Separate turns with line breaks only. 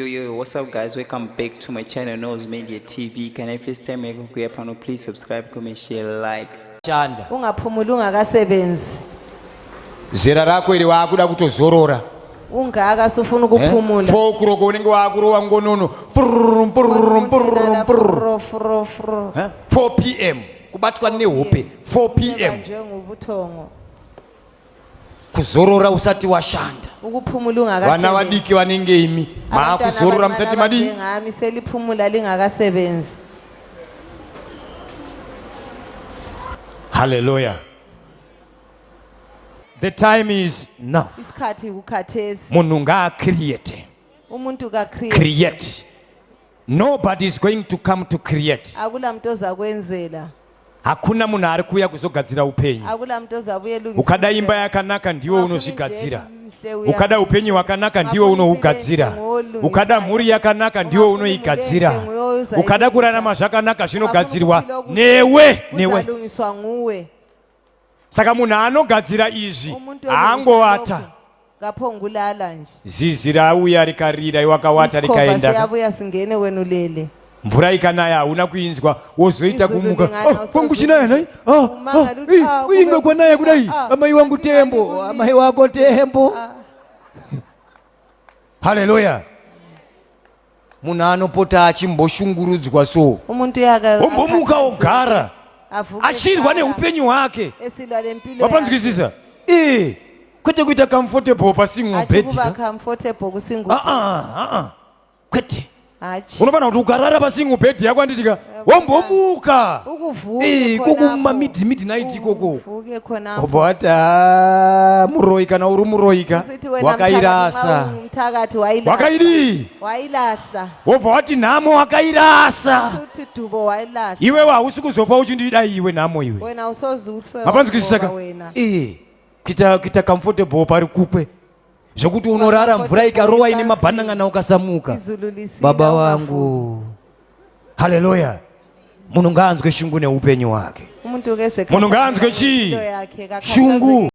Yo, what's up guys? Welcome back to my channel Nose Media TV. Can I first time make a panel? Please subscribe, comment, share, like.
Chanda.
Ungaphumula ungakasebenzi.
Zera rako ili wakuda kutozorora.
Ungaka sufuna ukuphumula.
Fokuroko unenge wakurowa ngonono. 4 p.m. kubatwa nehope 4 p.m.
njengobuthongo.
Kuzorora usati washanda.
Ukuphumula ungakasebenzi.
Wana wadiki wanenge imi. Ma kuzorora msati madi.
Ngami seliphumula lingakasebenzi.
Hallelujah. The time is now.
Isikhathi ukhathesi.
Munhu ngaacreate.
Umuntu ka
create. Nobody is going to come to create.
Akula muntu ozakwenzela.
Hakuna munhu ari kuya kuzogadzira upenyu.
Akula muntu ozabuyelungisa.
Ukada imba yakanaka ndiwe unozvigadzira. Ukada upenyu wakanaka ndiwe unougadzira. Ukada mhuri yakanaka ndiwe unoigadzira. Ukada kurarama zvakanaka zvinogadzirwa newe.
Uzalungiswa nguwe.
Saka munhu anogadzira izvi haangowata.
Ngapongulala nje.
Zizi rauya rikarira iwakawata rikaenda.
Siyabuya singene wena ulele.
Mvura ikanaya hauna kuinzwa wozoita kumuka kwangu chinaya nai uinga kwanaya kudai amai wangu tembo amai wako tembo. Haleluya. Munhu anopota achimboshungurudzwa so
umuntu yaka
ombomuka ogara ashirwa neupenyu hwake wapanzwisisa kwete kuita comfortable pasingle bed kwete unofana kuti ukarara pasingle bed yako anditika wombomuka kokuma midnight ikoko obata muroyi kana uri muroyika wakairasa wakaidi wobva wati nhamo wakairasa iwe hausi kuzofa uchindida iwe nhamo iwe mapanzwisisaka kita comfortable pari kukwe zvokuti unorara mvura ikarowa ine mabhanangana ukasamuka baba wangu. Haleluya. Munhu ngaanzwe shungu neupenyu hwake. Munhu ngaanzwe chii shungu.